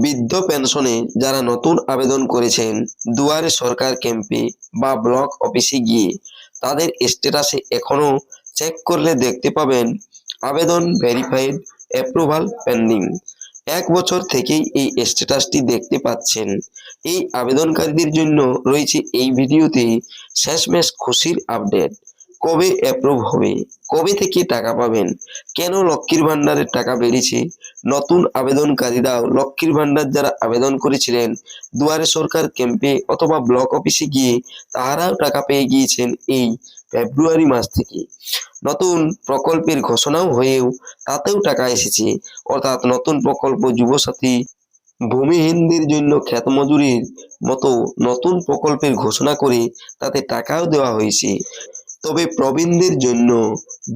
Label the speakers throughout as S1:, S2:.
S1: বৃদ্ধ পেনশনে যারা নতুন আবেদন করেছেন দুয়ারে সরকার ক্যাম্পে বা ব্লক অফিসে গিয়ে তাদের স্ট্যাটাসে এখনো চেক করলে দেখতে পাবেন আবেদন ভেরিফাইড, অ্যাপ্রুভাল পেন্ডিং। 1 বছর থেকেই এই স্ট্যাটাসটি দেখতে পাচ্ছেন। এই আবেদনকারীদের জন্য রয়েছে এই ভিডিওতে শেষমেশ খুশির আপডেট। কবে অ্যাপ্রুভ হবে, কবে থেকে টাকা পাবেন, কেন লক্ষ্মীর ভান্ডারের টাকা বেড়েছে, নতুন আবেদনকারীরাও লক্ষ্মীর ভান্ডার যারা আবেদন করেছিলেন দুয়ারে সরকার ক্যাম্পে অথবা ব্লক অফিসে গিয়ে তাহারাও টাকা পেয়ে গিয়েছেন এই ফেব্রুয়ারি মাস থেকে। নতুন প্রকল্পের ঘোষণাও হয়েও তাতেও টাকা এসেছে, অর্থাৎ নতুন প্রকল্প যুবসাথী, ভূমিহীনদের জন্য ক্ষেত মজুরির মতো নতুন প্রকল্পের ঘোষণা করে তাতে টাকাও দেওয়া হয়েছে। তবে প্রবীণদের জন্য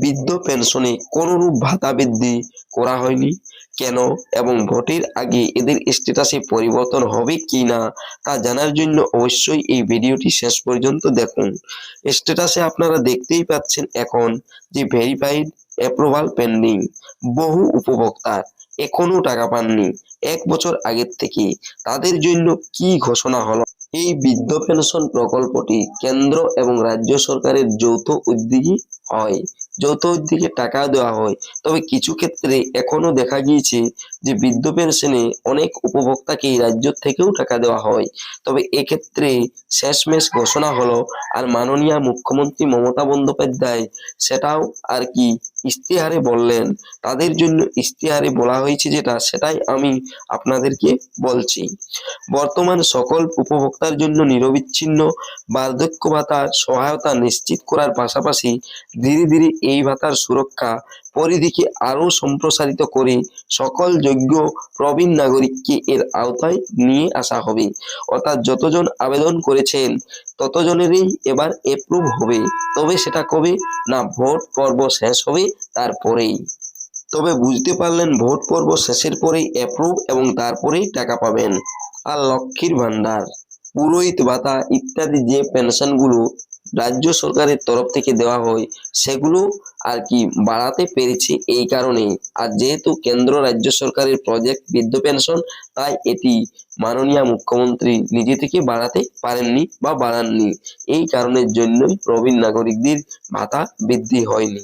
S1: বৃদ্ধ পেনশনে কোনরূপ ভাতা বৃদ্ধি করা হয়নি। কেন এবং ভোটের আগে এদের স্ট্যাটাসে পরিবর্তন হবে কি না তা জানার জন্য অবশ্যই এই ভিডিওটি শেষ পর্যন্ত দেখুন। স্ট্যাটাসে আপনারা দেখতেই পাচ্ছেন এখন যে ভেরিফাইড, অ্যাপ্রুভাল পেন্ডিং। বহু উপভোক্তার এখনো টাকা পাননি 1 বছর আগের থেকে। তাদের জন্য কি ঘোষণা হলো? এই বৃদ্ধ পেনশন প্রকল্পটি কেন্দ্র এবং রাজ্য সরকারের যৌথ উদ্যোগে হয়, যৌথ উদ্যোগে টাকা দেওয়া হয়। তবে কিছু ক্ষেত্রে এখনো দেখা গিয়েছে যে বৃদ্ধ পেনশনে অনেক উপভোক্তাকে রাজ্য থেকেও টাকা দেওয়া হয়। তবে এক্ষেত্রে শেষমেশ ঘোষণা হলো, আর মাননীয় মুখ্যমন্ত্রী মমতা বন্দ্যোপাধ্যায় সেটাও আর কি ইশতেহারে বললেন। তাদের জন্য ইশতেহারে বলা হয়েছে যেটা, সেটাই আমি আপনাদেরকে বলছি। বর্তমান সকল উপভোক্তার জন্য নিরবিচ্ছিন্ন বার্ধক্য ভাতার সহায়তা নিশ্চিত করার পাশাপাশি ধীরে ধীরে এই ভাতার সুরক্ষা পরিধিকে আরও সম্প্রসারিত করে সকল যোগ্য প্রবীণ নাগরিককে এর আওতায় নিয়ে আসা হবে। অর্থাৎ যতজন আবেদন করেছেন ততজনেরই এবার অ্যাপ্রুভ হবে। তবে সেটা কবে না, ভোট পর্ব শেষ হবে তারপরেই। তবে বুঝতে পারলেন, ভোট পর্ব শেষের পরেই অ্যাপ্রুভ এবং তারপরেই টাকা পাবেন। আর লক্ষ্মীর ভান্ডার, পুরোহিত ভাতা ইত্যাদি যে পেনশনগুলো রাজ্য সরকারের তরফ থেকে দেওয়া হয় সেগুলো আর কি বাড়াতে পেরেছে এই কারণেই। আর যেহেতু কেন্দ্র রাজ্য সরকারের প্রজেক্ট বৃদ্ধ পেনশন, তাই এটি মাননীয় মুখ্যমন্ত্রী নিজে থেকে বাড়াতে পারেননি বা বাড়াননি। এই কারণের জন্যই প্রবীণ নাগরিকদের ভাতা বৃদ্ধি হয়নি।